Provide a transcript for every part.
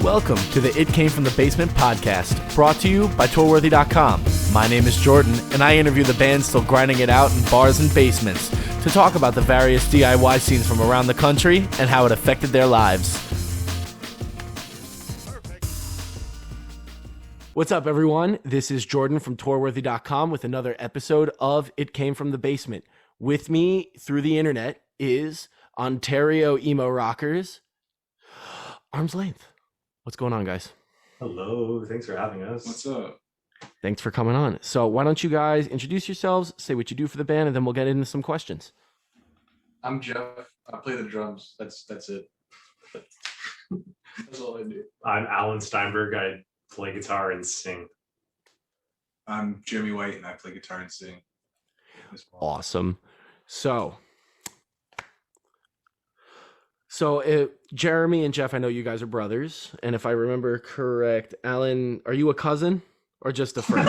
Welcome to the It Came From The Basement podcast, brought to you by Tourworthy.com. My name is Jordan, and I interview the bands still grinding it out in bars and basements to talk about the various DIY scenes from around the country and how it affected their lives. What's up, everyone? This is Jordan from Tourworthy.com with another episode of It Came From The Basement. With me through the internet is Ontario Emo Rockers, Arm's Length. What's going on, guys? Hello, thanks for having us. What's up? Thanks for coming on. So why don't you guys introduce yourselves, say what you do for the band, and then we'll get into some questions. I'm Jeff. I play the drums. That's it. That's all I do. I'm Alan Steinberg. I play guitar and sing. I'm Jeremy White, and I play guitar and sing. Awesome. So Jeremy and Jeff, I know you guys are brothers, and if I remember correct, Alan, are you a cousin or just a friend?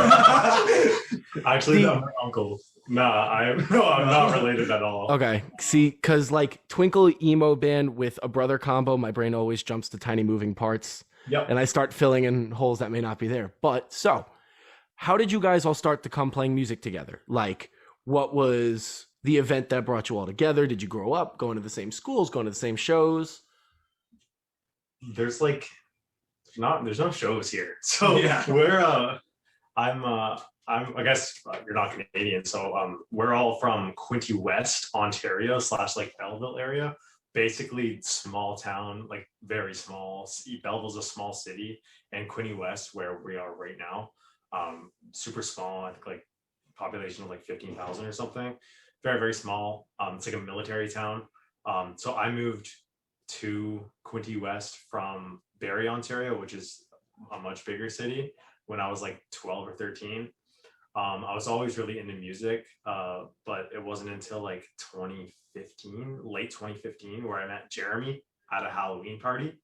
Actually, I'm an uncle. I'm not related at all. Okay. See, because like Twinkle emo band with a brother combo, my brain always jumps to tiny moving parts. Yep. And I start filling in holes that may not be there. But so, how did you guys all start to come playing music together? Like, what was the event that brought you all together? Did you grow up going to the same schools, going to the same shows? There's no shows here. So Yeah. I guess you're not Canadian, so we're all from Quinte West, Ontario / like Belleville area. Basically small town, like very small. Belleville's a small city, and Quinte West, where we are right now, super small. I think like population of like 15,000 or something. Very, very small. It's like a military town. So I moved to Quinte West from Barrie, Ontario, which is a much bigger city, when I was like 12 or 13. I was always really into music, but it wasn't until like late 2015, where I met Jeremy at a Halloween party.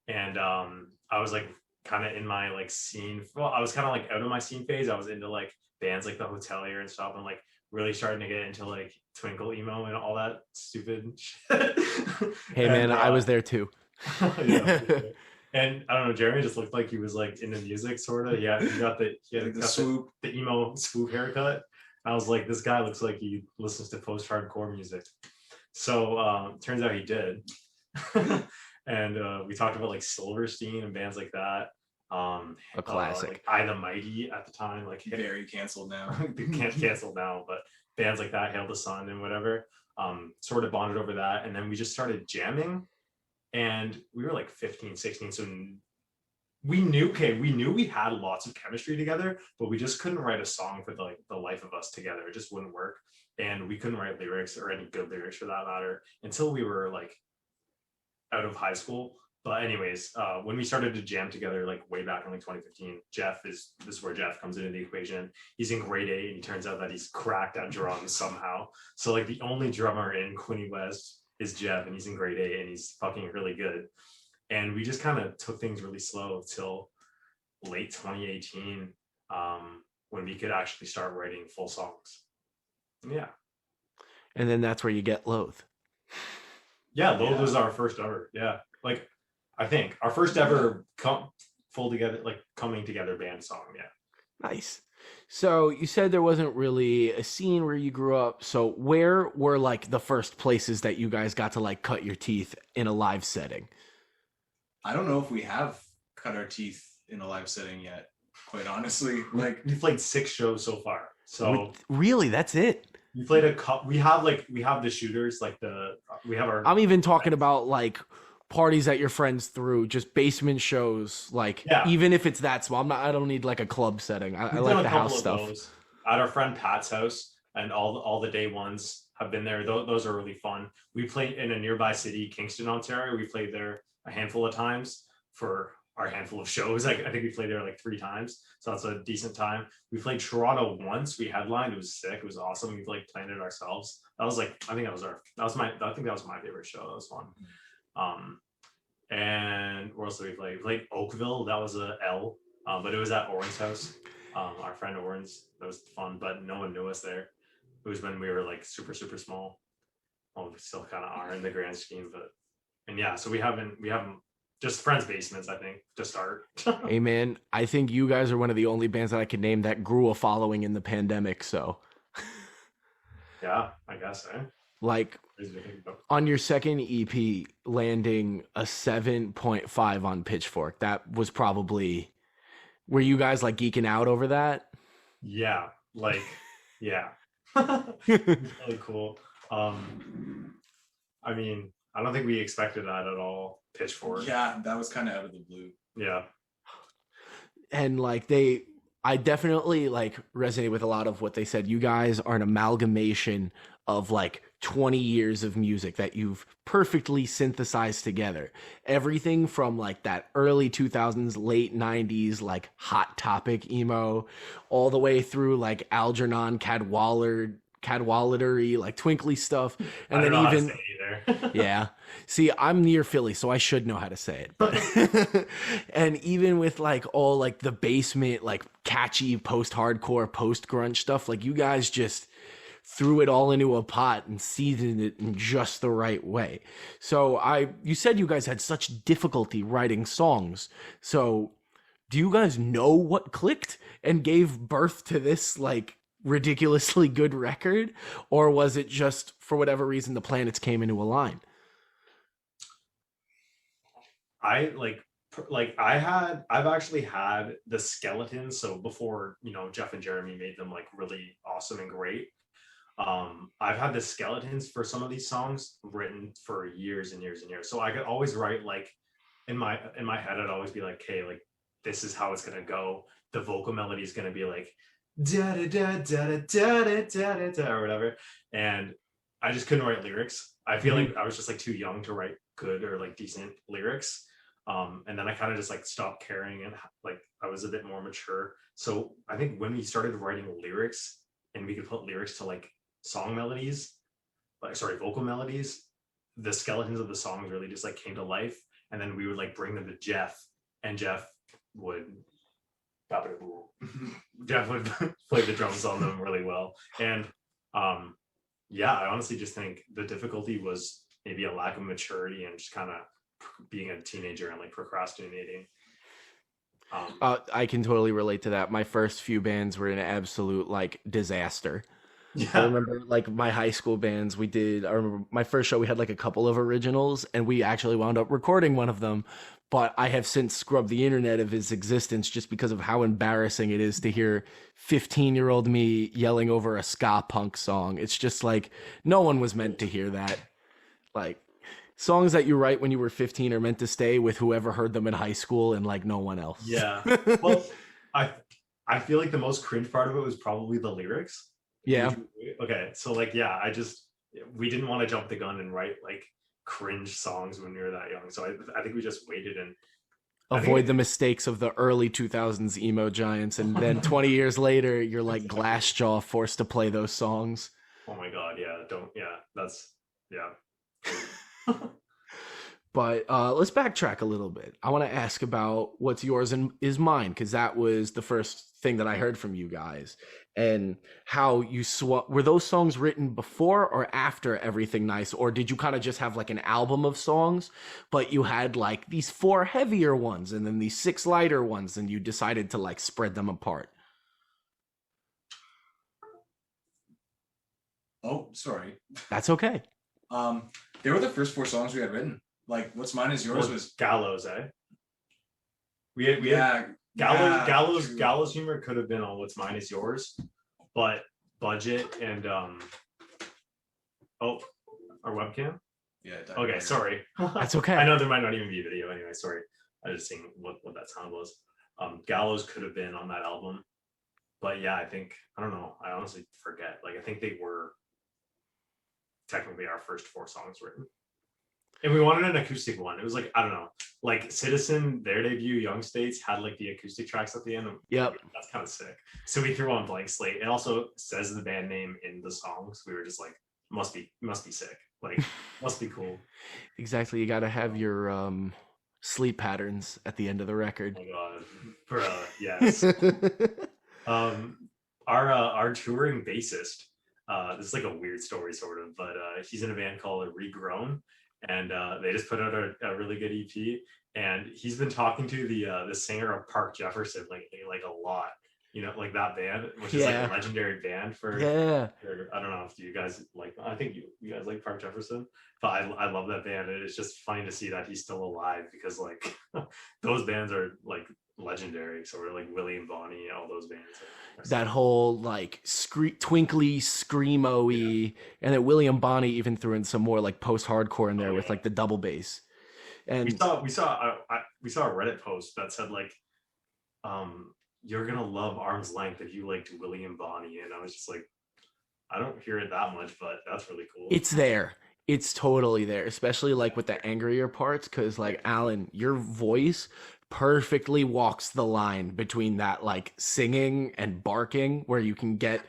And I was like kind of in my like scene. Well, I was kind of like out of my scene phase. I was into like bands like The Hotelier and stuff, and like really starting to get into like Twinkle emo and all that stupid shit. Hey, man, I was there too. Yeah. And I don't know, Jeremy just looked like he was like into music, sort of. Yeah, he got the swoop, the emo swoop haircut. I was like, this guy looks like he listens to post-hardcore music. So turns out he did. And we talked about like Silverstein and bands like that. A classic. Like I the Mighty at the time, like very canceled now. Canceled now, but bands like that, Hail the Sun and whatever. Sort of bonded over that, and then we just started jamming. And we were like 15, 16. So we knew we had lots of chemistry together, but we just couldn't write a song for the life of us together. It just wouldn't work. And we couldn't write lyrics, or any good lyrics for that matter, until we were like out of high school. But anyways, when we started to jam together, like way back in like 2015, this is where Jeff comes into the equation. He's in grade 8, and it turns out that he's cracked at drums somehow. So like the only drummer in Quinte West is Jeff, and he's in grade 8, and he's fucking really good. And we just kind of took things really slow till late 2018, when we could actually start writing full songs. Yeah. And then that's where you get Loathe. Yeah, Loathe was our first ever. Yeah, like I think our first ever coming together band song. Yeah. Nice. So you said there wasn't really a scene where you grew up. So where were like the first places that you guys got to like cut your teeth in a live setting? I don't know if we have cut our teeth in a live setting yet, quite honestly. Like, We've played 6 shows so far. So Really, that's it? we played a cup. We have the shooters, like we have our. I'm even talking about like parties that your friends threw, just basement shows. Like, Yeah. even if it's that small, I don't need like a club setting. I We've like done the a couple house of stuff. those at our friend Pat's house, and all the day ones have been there. Those are really fun. We played in a nearby city, Kingston, Ontario. We played there a handful of times for our handful of shows. I think we played there like 3 times, so that's a decent time. We played Toronto once. We headlined. It was sick. It was awesome. We like planned it ourselves. That was like, I think that was my favorite show. That was fun. And where else did we play? We played Oakville. That was a L, but it was at Oren's house. Our friend Oren's. That was fun, but no one knew us there. It was when we were like super, super small. Well, we still kind of are in the grand scheme, but and yeah, so we haven't just friends' basements, I think, to start. Hey man, I think you guys are one of the only bands that I could name that grew a following in the pandemic. So, Yeah, I guess, eh? like Crazy to think about. on your second EP, landing a 7.5 on Pitchfork, that was probably. Were you guys like geeking out over that? Yeah, like, yeah. Really cool. I mean, I don't think we expected that at all. Pitchfork. Yeah, that was kind of out of the blue. Yeah. And like I definitely like resonate with a lot of what they said. You guys are an amalgamation of like 20 years of music that you've perfectly synthesized together. Everything from like that early 2000s, late 90s, like Hot Topic emo, all the way through like Algernon, Cadwalladery, like twinkly stuff. I And don't then know how to even say it either. yeah. See, I'm near Philly, so I should know how to say it. But and even with like all like the basement, like catchy post-hardcore, post-grunge stuff, like you guys just threw it all into a pot and seasoned it in just the right way. So you said you guys had such difficulty writing songs. So do you guys know what clicked and gave birth to this like ridiculously good record? Or was it just for whatever reason the planets came into a line? I've actually had the skeletons. So before, Jeff and Jeremy made them like really awesome and great. I've had the skeletons for some of these songs written for years and years and years. So I could always write like in my head, I'd always be like, okay, like this is how it's gonna go. The vocal melody is gonna be like da da da da da da da da or whatever. And I just couldn't write lyrics. I feel like I was just like too young to write good or like decent lyrics. And then I kind of just like stopped caring and like I was a bit more mature. So I think when we started writing lyrics and we could put lyrics to like song melodies, vocal melodies, the skeletons of the songs really just like came to life. And then we would like bring them to Jeff, and Jeff would play the drums on them really well. And yeah, I honestly just think the difficulty was maybe a lack of maturity and just kind of being a teenager and like procrastinating. I can totally relate to that. My first few bands were an absolute like disaster. Yeah. I remember like my high school bands, I remember my first show, we had like a couple of originals and we actually wound up recording one of them. But I have since scrubbed the internet of its existence just because of how embarrassing it is to hear 15-year-old me yelling over a ska punk song. It's just like, no one was meant to hear that. Like, songs that you write when you were 15 are meant to stay with whoever heard them in high school and like no one else. Yeah. Well, I feel like the most cringe part of it was probably the lyrics. Yeah. Okay. So like, yeah, we didn't want to jump the gun and write like cringe songs when we were that young. So I think we just waited and avoid the mistakes of the early 2000s emo giants. And then 20 years later, you're like Glassjaw forced to play those songs. Oh my God. Yeah. But let's backtrack a little bit. I want to ask about what's yours and is mine, because that was the first thing that I heard from you guys. And how you were those songs written before or after Everything Nice? Or did you kind of just have like an album of songs, but you had like these 4 heavier ones and then these 6 lighter ones, and you decided to like spread them apart? Oh, sorry. That's okay. They were the first 4 songs we had written. Like, What's Mine Is Yours was Gallows, eh? We had Gallows humor could have been on What's Mine Is Yours, but budget and our webcam. Yeah. Okay, sorry. That's okay. I know there might not even be a video anyway. Sorry, I was just seeing what that sound was. Gallows could have been on that album, but yeah, I don't know. I honestly forget. Like, I think they were technically our first 4 songs written. And we wanted an acoustic one. It was like, I don't know, like Citizen, their debut, Young States, had like the acoustic tracks at the end. Yep. That's kind of sick. So we threw on Blank Slate. It also says the band name in the songs. We were just like, must be sick. Like, must be cool. Exactly. You got to have your sleep patterns at the end of the record. Oh my God. Yes. Our touring bassist, this is like a weird story sort of, but he's in a band called Regrown. and they just put out a really good EP. And he's been talking to the singer of Park Jefferson lately, like a lot. You know, like that band, which is like Yeah. a legendary band for. Yeah. I don't know if you guys like. I think you guys like Park Jefferson, but I love that band. And it's just funny to see that he's still alive because like those bands are like legendary. So we're like Willie and Bonnie, all those bands. That whole like twinkly screamo-y, and then William Bonney even threw in some more like post-hardcore in there with like the double bass. And we saw a Reddit post that said like, you're gonna love Arm's Length if you liked William Bonney, and I was just like, I don't hear it that much, but that's really cool. it's there. It's totally there, especially like with the angrier parts, because like Alan, your voice perfectly walks the line between that like singing and barking, where you can get,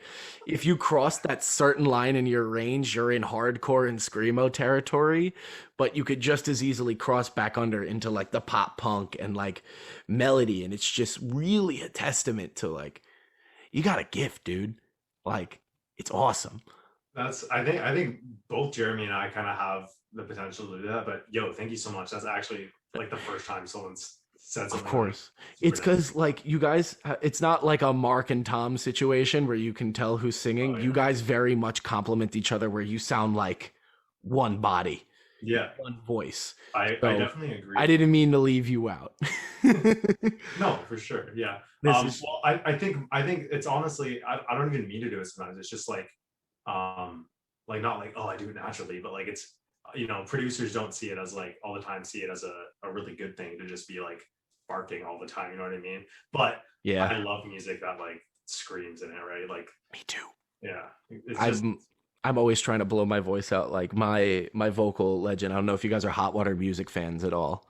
if you cross that certain line in your range, you're in hardcore and screamo territory, but you could just as easily cross back under into like the pop punk and like melody. And it's just really a testament to like, you got a gift, dude. Like, it's awesome. I think both Jeremy and I kind of have the potential to do that. But yo, thank you so much. That's actually like the first time someone's said something. Of course. It's because like you guys, it's not like a Mark and Tom situation where you can tell who's singing. Oh, yeah. You guys very much complement each other, where you sound like one body, Yeah, one voice. I So, definitely agree. I didn't mean to leave you out. No, for sure. Yeah. Well, I think it's honestly, I don't even mean to do it sometimes. It's just like not like, oh, I do it naturally, but like it's, you know, producers don't see it as like all the time, see it as a really good thing to just be like barking all the time. You know what I mean? But Yeah, I love music that like screams in it, right? Like, me too. yeah, it's just, I'm always trying to blow my voice out. Like my vocal legend. I don't know if you guys are Hot Water Music fans at all.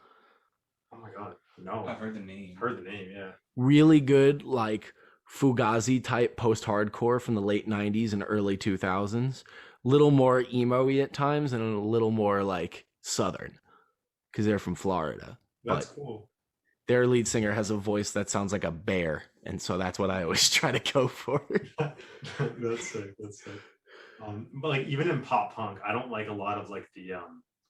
oh my God, no. I've heard the name. Heard the name, yeah. Really good, like Fugazi type post-hardcore from the late 90s and early 2000s. Little more emo-y at times and a little more like Southern, because they're from Florida. That's But cool. their lead singer has a voice that sounds like a bear, and so that's what I always try to go for. That's sick. That's sick. But like even in pop punk, I don't like a lot of like the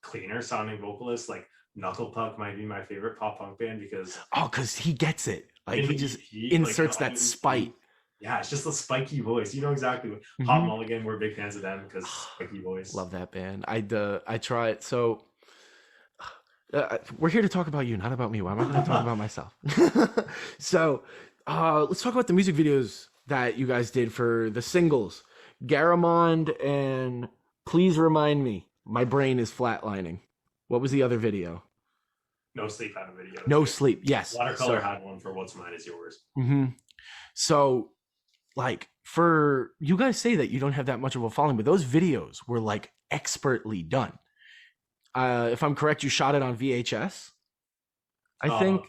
cleaner sounding vocalists. Like Knuckle Puck might be my favorite pop punk band because Oh, because he gets it. Like he just like, inserts that spite. Yeah, it's just a spiky voice. You know exactly what Mhm. Hot Mulligan, we're big fans of them because spiky voice. Love that band. I try it. So we're here to talk about you, not about me. Why am I going to talk about myself? So let's talk about the music videos that you guys did for the singles, Garamond and Please Remind Me. My brain is flatlining. What was the other video? No Sleep had a video. No Sleep. Yes. Watercolor had one for What's Mine Is Yours. Mm-hmm. So, like, for you guys say that you don't have that much of a following, but those videos were like expertly done. If I'm correct, you shot it on VHS. I think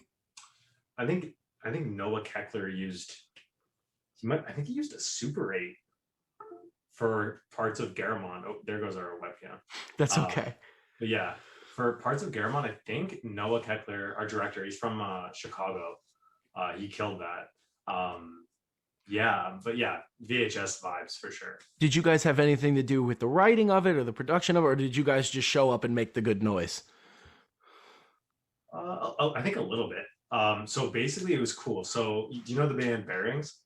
I think Noah Keckler used. I think he used a Super 8 for parts of Garamond. Oh, there goes our webcam. that's okay. But yeah, for parts of Garamond, I think Noah Keckler, our director, he's from Chicago. He killed that. Yeah, but yeah, VHS vibes for sure. Did you guys have anything to do with the writing of it or the production of it, or did you guys just show up and make the good noise? I think a little bit. So basically, it was cool. So do you know the band Bearings?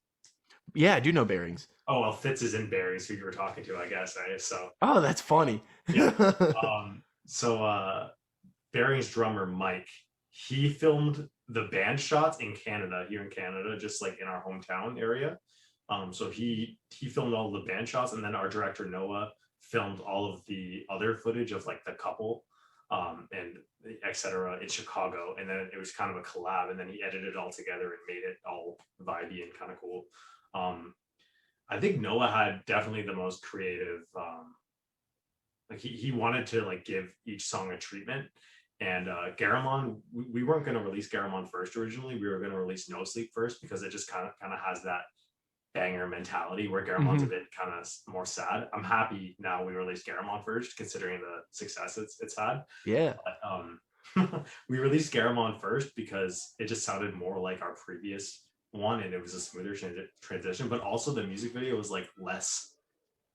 Yeah, I do know Bearings. Oh well, Fitz is in Bearings, who you were talking to, I guess. Right? So Oh, that's funny. yeah. So Bearings drummer Mike, he filmed the band shots in Canada, here in Canada, just like in our hometown area. So he filmed all the band shots, and then our director Noah filmed all of the other footage of like the couple, and etc. in Chicago, and then it was kind of a collab, and then he edited it all together and made it all vibey and kind of cool. I think Noah had definitely the most creative. Like he wanted to like give each song a treatment. And Garamond, we weren't going to release Garamond first originally. We were going to release No Sleep first because it just kind of has that banger mentality where Garamond's a bit kind of more sad. I'm happy now we released Garamond first, considering the success it's had. Yeah. But, we released Garamond first because it just sounded more like our previous one, and it was a smoother transition. But also the music video was like less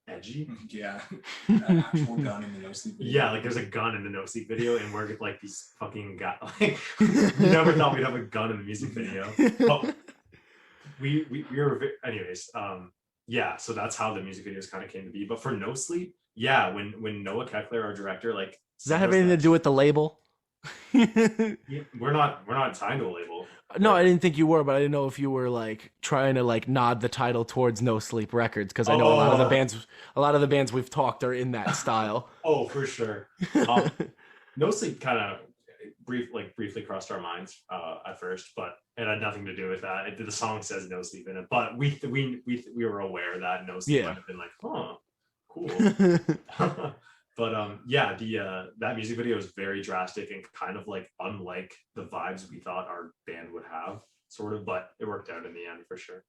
edgy. Yeah, an actual gun in the no sleep. Yeah, like there's a gun in the No Sleep video, and we're like these fucking guys. Like, we never thought we'd have a gun in the music video. But we were anyways. Yeah, so that's how the music videos kind of came to be. But for No Sleep, yeah, when Noah Keckler, our director, like, Does that have anything to do with the label? We're not signed to a label. No, I didn't think you were, but I didn't know if you were like trying to like nod the title towards No Sleep Records, because I know a lot of the bands we've talked are in that style. Oh, for sure. No Sleep kind of briefly crossed our minds at first, but it had nothing to do with that. The song says No Sleep in it, but we were aware that No Sleep might have been like, oh, cool. But yeah, the that music video is very drastic and kind of like unlike the vibes we thought our band would have, sort of, but it worked out in the end for sure.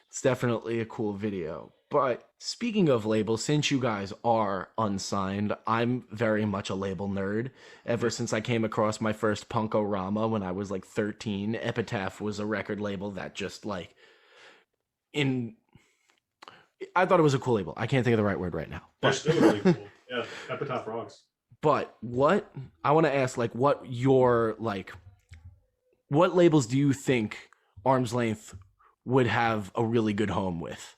It's definitely a cool video. But speaking of labels, since you guys are unsigned, I'm very much a label nerd. Ever since I came across my first Punk-O-Rama when I was like 13, Epitaph was a record label that just like I thought it was a cool label. I can't think of the right word right now. They're still really cool. Yeah, Epitaph rocks. But what I want to ask, like, what labels do you think Arm's Length would have a really good home with?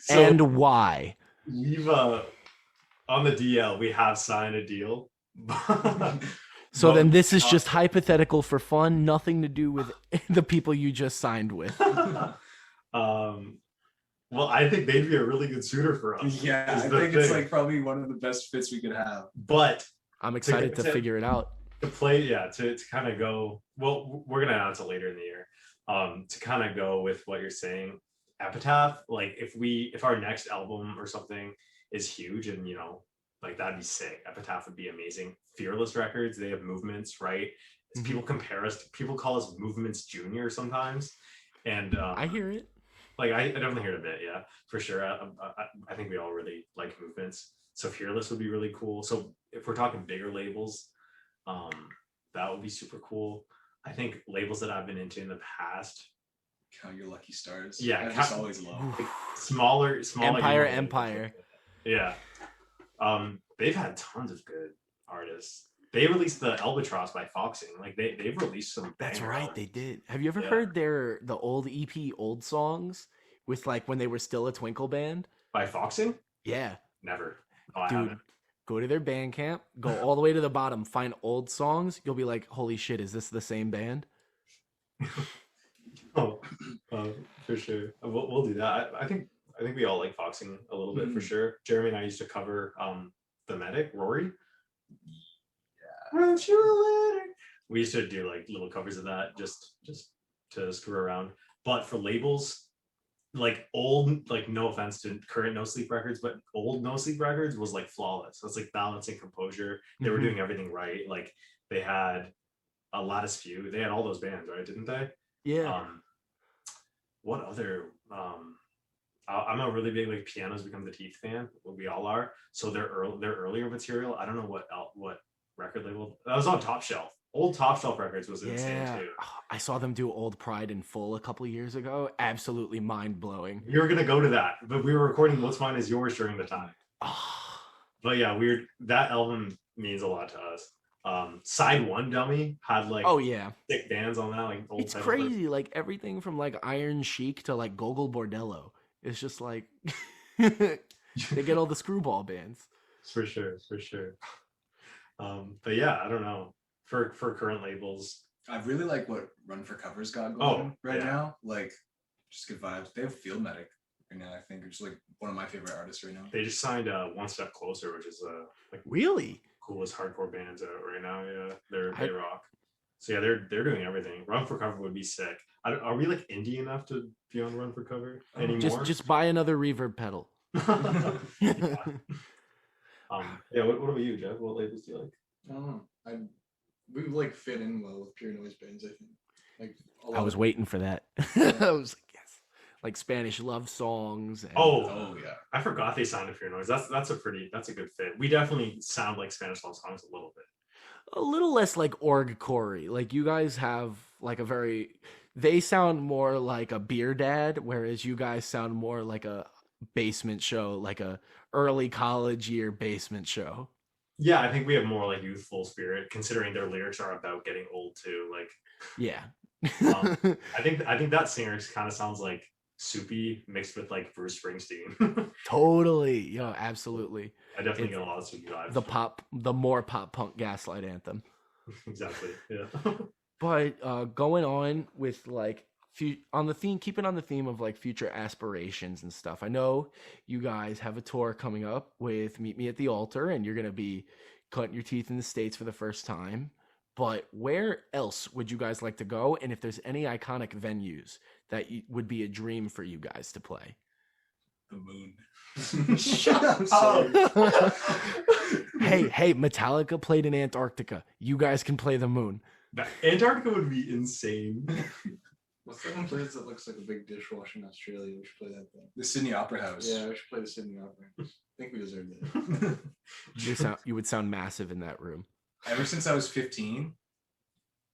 And why? We've on the DL, we have signed a deal. So then this is just hypothetical for fun, nothing to do with the people you just signed with. Well, I think they'd be a really good suitor for us. Yeah, I think it's like probably one of the best fits we could have. But I'm excited to figure it out. To play, yeah, to kind of go. Well, we're gonna announce it later in the year. To kind of go with what you're saying, Epitaph. Like if our next album or something is huge, and like that'd be sick. Epitaph would be amazing. Fearless Records, they have Movements, right? Mm-hmm. People call us Movements Junior sometimes, and I hear it. Like I definitely heard a bit, yeah, for sure. I think we all really like Movements, so Fearless would be really cool. So if we're talking bigger labels, that would be super cool. I think labels that I've been into in the past. Count Your Lucky Stars. Yeah, I just always love smaller Empire. Yeah, they've had tons of good artists. They released the Albatross by Foxing. Like they've released some. That's right, they did. Have you ever heard the old EP, Old Songs, with like when they were still a Twinkle band? By Foxing? Yeah. Never. Oh, dude, go to their Bandcamp, go all the way to the bottom, find Old Songs. You'll be like, holy shit, is this the same band? Oh, for sure. We'll do that. I think we all like Foxing a little bit for sure. Jeremy and I used to cover The Medic, Rory. We used to do like little covers of that just to screw around. But for labels, like old, like no offense to current No Sleep Records, but old No Sleep Records was like flawless. It's like balance and composure. They were doing everything right. Like they had a Lattice Few. They had all those bands, right? Didn't they? Yeah. What other? I'm a really big like Pianos Become the Teeth fan. Well, we all are. So their earlier material. I don't know what record label that was on Top Shelf. Old Top Shelf Records was insane too. I saw them do Old Pride in Full a couple of years ago. Absolutely mind blowing. We were gonna go to that, but we were recording What's Mine Is Yours during the time. But yeah, that album means a lot to us. Side One Dummy had like sick bands on that. Like old, it's crazy. Like everything from like Iron Chic to like Gogol Bordello. It's just like they get all the screwball bands. For sure. But yeah, I don't know. For current labels, I really like what Run for Cover's got going now. Like, just good vibes. They have Field Medic right now. I think it's like one of my favorite artists right now. They just signed One Step Closer, which is like really coolest hardcore bands right now. Yeah, they rock. So yeah, they're doing everything. Run for Cover would be sick. Are we like indie enough to be on Run for Cover anymore? Just buy another reverb pedal. Yeah. What about you, Jeff? What labels do you like? I don't know. We like fit in well with pure noise bands, I think. Like I was waiting for that. I was like, yes. Like Spanish love songs. And, oh yeah. I forgot they signed to Pure Noise. That's a good fit. We definitely sound like Spanish love songs a little bit. A little less like org-core. Like you guys have like a very They sound more like a beer dad, whereas you guys sound more like a basement show, like a early college year basement show. Yeah, I think we have more like youthful spirit, considering their lyrics are about getting old too. Like, Yeah. I think that singer kind of sounds like Soupy mixed with like Bruce Springsteen. Totally. Yo, absolutely. I definitely It's get a lot of Soupy vibes. the more pop punk gaslight anthem. Exactly. Yeah. But going on with like on the theme, keeping on the theme of like future aspirations and stuff. I know you guys have a tour coming up with Meet Me at the Altar, and you're gonna be cutting your teeth in the States for the first time. But where else would you guys like to go? And if there's any iconic venues that would be a dream for you guys to play? The moon. Shut I'm sorry. Hey, Metallica played in Antarctica. You guys can play the moon. Antarctica would be insane. What's that one place that looks like a big dishwasher in Australia? We should play that thing. The Sydney Opera House. Yeah, we should play the Sydney Opera. I think we deserve that. You would sound massive in that room. Ever since I was 15,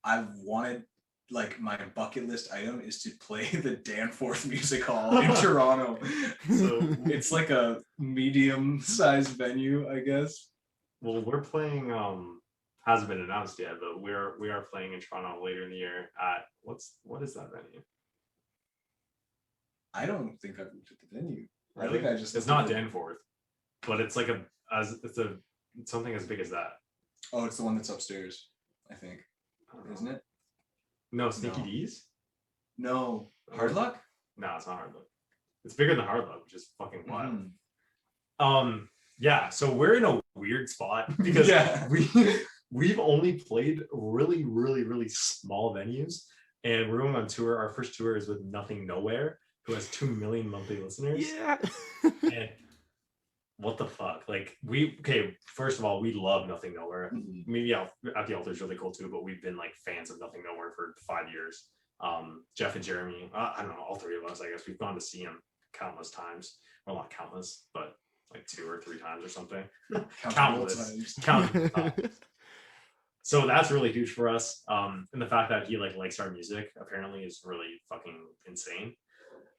I've wanted, like, my bucket list item is to play the Danforth Music Hall in Toronto. So it's like a medium-sized venue, I guess. Well, we're playing. Hasn't been announced yet, but we are playing in Toronto later in the year at what is that venue? I don't think I've looked at the venue. I Really? think I just It's not Danforth, but it's like it's something as big as that. Oh, it's the one that's upstairs, I think. Isn't it? No, Sneaky No. D's? No. Hard Luck? No, it's not Hard Luck. It's bigger than Hard Luck, which is fucking wild. Mhm. Yeah, so we're in a weird spot because Yeah. we've only played really, really, really small venues, and we're going on tour. Our first tour is with Nothing Nowhere, who has 2 million monthly listeners. Yeah. And what the fuck? Like, first of all, we love Nothing Nowhere. Mhm. Maybe At the Altar is really cool too, but we've been like fans of Nothing Nowhere for 5 years. Jeff and Jeremy, I don't know, all three of us, I guess we've gone to see him countless times. Well, not countless, but like 2 or 3 times or something. Countless. Countless. So that's really huge for us. And the fact that he likes our music apparently is really fucking insane.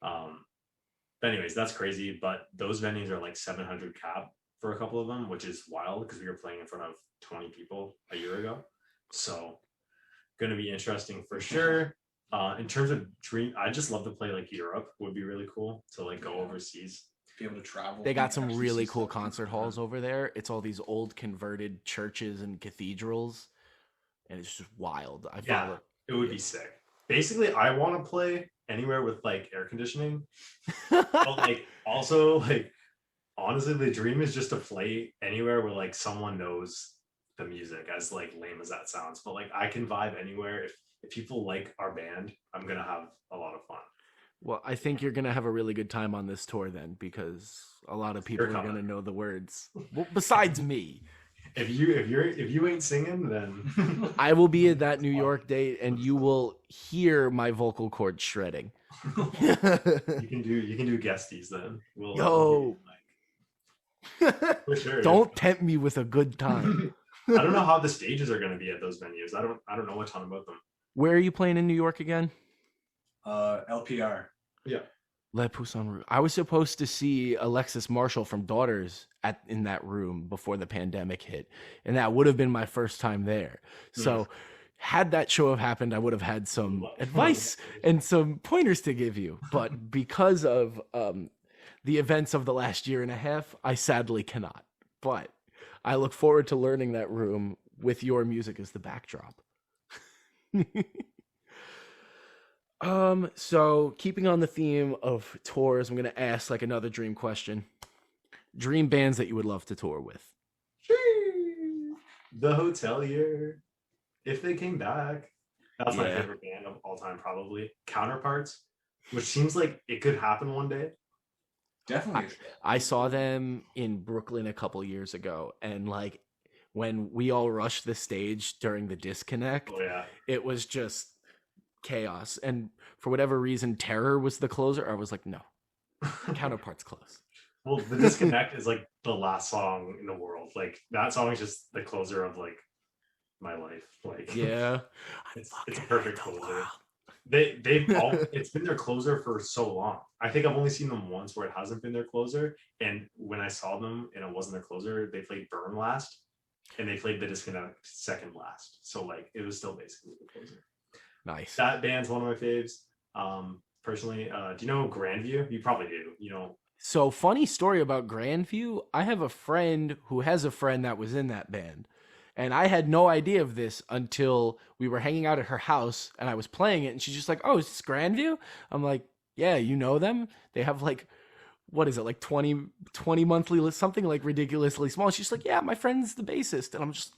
But anyways, that's crazy. But those venues are like 700 cap for a couple of them, which is wild because we were playing in front of 20 people a year ago. So going to be interesting for sure. In terms of dream, I just love to play like Europe. Would be really cool to like go overseas. Be able to travel. They got some Actually really see cool stuff. concert halls over there. It's all these old converted churches and cathedrals, and it's just wild. Yeah, it would be sick. Basically, I want to play anywhere with like air conditioning, but like also like honestly, the dream is just to play anywhere where like someone knows the music, as like lame as that sounds. But like I can vibe anywhere. If people like our band, I'm gonna have a lot of fun. Well, I think you're gonna have a really good time on this tour then, because a lot of people are gonna know the words. Well, besides me, if you ain't singing, then I will be at that New York date, and you will hear my vocal cords shredding. you can do guesties then. Yo. For sure. Don't tempt me with a good time. I don't know how the stages are gonna be at those venues. I don't know a ton about them. Where are you playing in New York again? LPR. Yeah. Le Poussin Rouge. I was supposed to see Alexis Marshall from Daughters in that room before the pandemic hit, and that would have been my first time there. So, had that show have happened, I would have had some advice and some pointers to give you. But because of the events of the last year and a half, I sadly cannot. But I look forward to learning that room with your music as the backdrop. So keeping on the theme of tours, I'm gonna ask like another dream question. Dream bands that you would love to tour with. The Hotelier, if they came back. That's my Yeah. favorite band of all time, probably. Counterparts, which seems like it could happen one day. Definitely. I saw them in Brooklyn a couple years ago, and like when we all rushed the stage during the disconnect, Oh yeah. it was just chaos. And for whatever reason, Terror was the closer. I was like, no, Counterparts close. Well, The Disconnect is like the last song in the world. Like that song is just the closer of like my life. Like Yeah, it's a perfect closer. they've all it's been their closer for so long. I think I've only seen them once where it hasn't been their closer. And when I saw them and it wasn't their closer, they played Burn last, and they played the Disconnect second last. So like it was still basically the closer. Nice. That band's one of my faves. Personally, do you know Grandview? You probably do. You know. So funny story about Grandview. I have a friend who has a friend that was in that band. And I had no idea of this until we were hanging out at her house and I was playing it and she's just like, "Oh, is this Grandview?" I'm like, "Yeah, you know them? They have like, what is it, like 20 monthly, something like ridiculously small." She's like, "Yeah, my friend's the bassist." And I'm just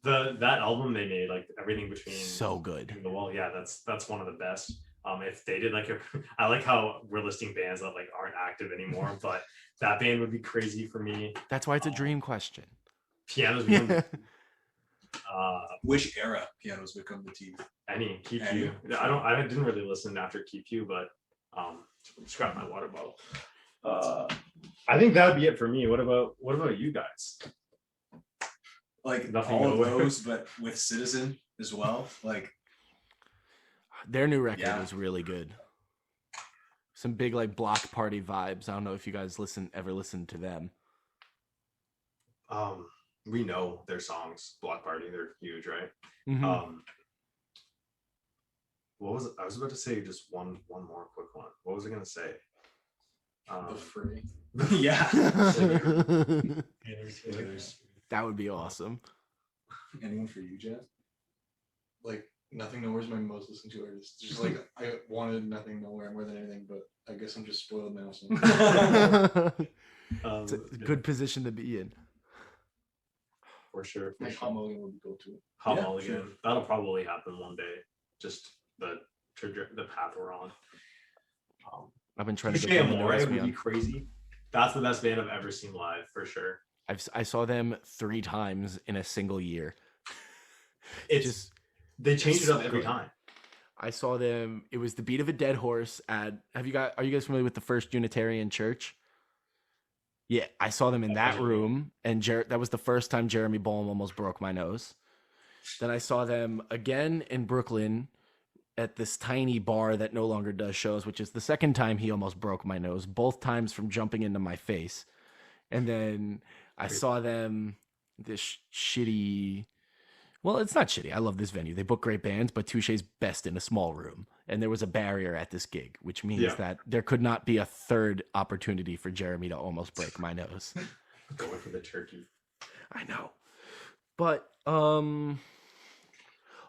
that album they made, like everything between so good. the wall. Yeah, that's one of the best. If they did like I like how we're listing bands that like aren't active anymore, but that band would be crazy for me. That's why it's a dream question. Pianos become Which era pianos become the teeth? any Keep You. I didn't really listen after Keep You, but just grab my water bottle. I think that would be it for me. What about you guys? Like Nothing all of over. those, but with Citizen as well. Like Their new record Yeah. was really good. Some big like block party vibes. I don't know if you guys ever listened to them. We know their songs. Block Party, they're huge, right? Mhm. What was it? I was about to say just one more quick one. What was I gonna say? The Fray. yeah. That would be awesome. Anyone for you, Jeff? Like Nothing Nowhere is my most listened to artist. Just like I wanted Nothing Nowhere more than anything, but I guess I'm just spoiled now. So. It's a good position to be in. for sure. Like Hot Mulligan would be cool too. Hot Yeah, Mulligan. sure. That'll probably happen one day. Just the path we're on. I've been trying to Touche get them to Amore notice would me be on. crazy. That's the best band I've ever seen live for sure. I saw them 3 times in a single year. It's they change it so up every good. time. I saw them. It was the Beat of a Dead Horse at. Are you guys familiar with the First Unitarian Church? Yeah, I saw them in that room, and that was the first time Jeremy Boehm almost broke my nose. Then I saw them again in Brooklyn at this tiny bar that no longer does shows, which is the second time he almost broke my nose, both times from jumping into my face. And then I saw them this shitty. Well, it's not shitty. I love this venue. They book great bands, but Touche's best in a small room. And there was a barrier at this gig, which means that there could not be a third opportunity for Jeremy to almost break my nose. Going for the turkey. I know. But, all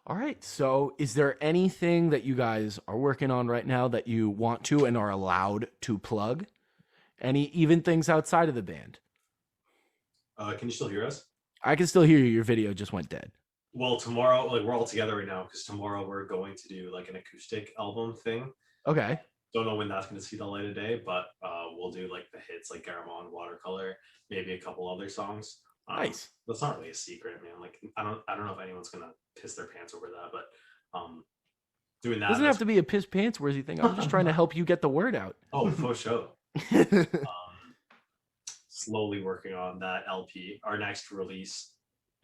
right. So is there anything that you guys are working on right now that you want to and are allowed to plug? Even things outside of the band? Can you still hear us? I can still hear you. Your video just went dead. Well, tomorrow, like we're all together right now because tomorrow we're going to do like an acoustic album thing. Okay. Don't know when that's going to see the light of day, but we'll do like the hits like Garamond, Watercolor, maybe a couple other songs. Nice. That's not really a secret, man. Like I don't know if anyone's gonna piss their pants over that, but doing that Doesn't have to be a piss pants worthy thing. I'm just trying to help you get the word out. Oh, for sure. Slowly working on that LP. Our next release,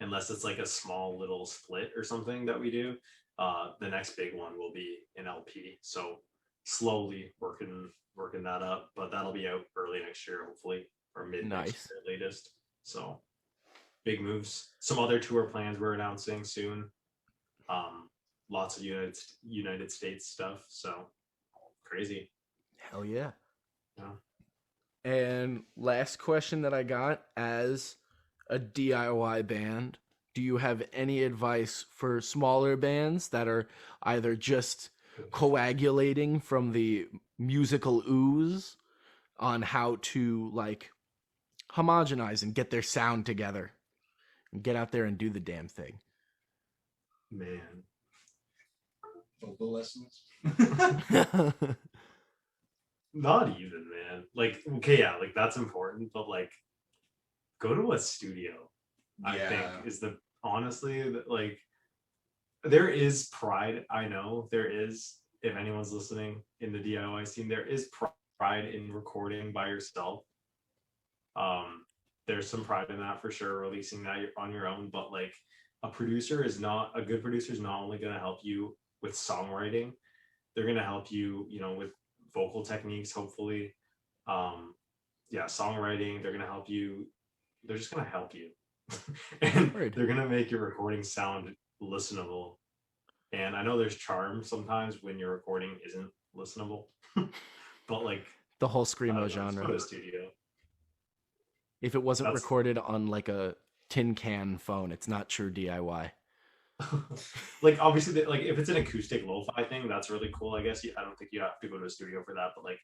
unless it's like a small little split or something that we do, the next big one will be an LP. So slowly working that up, but that'll be out early next year, hopefully, or mid next year latest. So big moves. Some other tour plans we're announcing soon. Lots of United States stuff. So crazy. Hell yeah. Yeah. And last question that I got, as a DIY band, do you have any advice for smaller bands that are either just coagulating from the musical ooze on how to like homogenize and get their sound together and get out there and do the damn thing? Man. Vocal lessons. Not even, man. Like, okay, yeah, like that's important, but like go to a studio. I think is the honestly like there is pride. I know there is, if anyone's listening in the DIY scene, there is pride in recording by yourself. There's some pride in that for sure, releasing that on your own, but like a good producer is not only going to help you with songwriting, they're going to help you, with vocal techniques, hopefully. Songwriting, they're going to help you. They're just going to help you. And they're going to make your recording sound listenable. And I know there's charm sometimes when your recording isn't listenable, but like the whole screamo genre. Go to studio. If it wasn't recorded on like a tin can phone, it's not true DIY. Like obviously, like if it's an acoustic lo-fi thing, that's really cool. I guess I don't think you have to go to a studio for that. But like,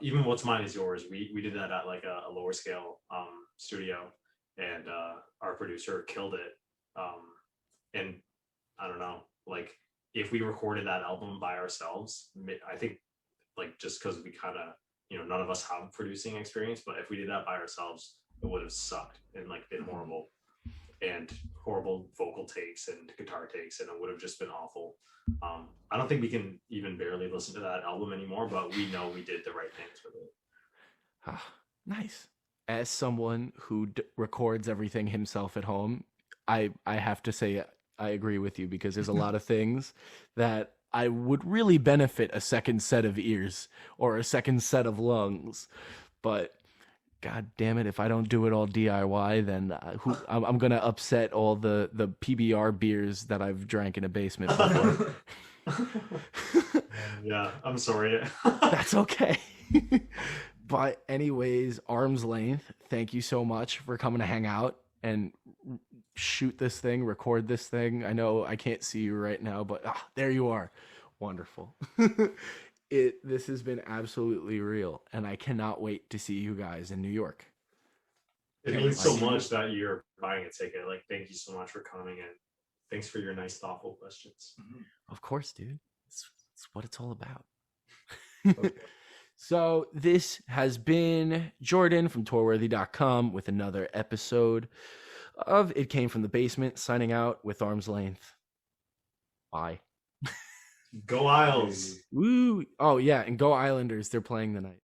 even What's Mine Is Yours, we did that at like a lower scale studio, and our producer killed it. And I don't know, like if we recorded that album by ourselves, I think like just because we kind of none of us have producing experience, but if we did that by ourselves, it would have sucked and like been horrible, and horrible vocal takes and guitar takes, and it would have just been awful. I don't think we can even barely listen to that album anymore, but we know we did the right things with it. Nice. As someone who records everything himself at home, I have to say I agree with you, because there's a lot of things that I would really benefit a second set of ears or a second set of lungs. But God damn it, if I don't do it all DIY, then I'm going to upset all the PBR beers that I've drank in a basement before. Yeah, I'm sorry. That's okay. But anyways, Arm's Length, thank you so much for coming to hang out and shoot this thing, record this thing. I know I can't see you right now, but there you are. Wonderful. This has been absolutely real, and I cannot wait to see you guys in New York. It means so much that you're buying a ticket. Like, thank you so much for coming, and thanks for your nice, thoughtful questions. Of course, dude. It's what it's all about. Okay. So this has been Jordan from tourworthy.com with another episode of It Came from the Basement, signing out with Arm's Length. Bye. Go Isles. Woo. Oh, yeah, and go Islanders. They're playing tonight.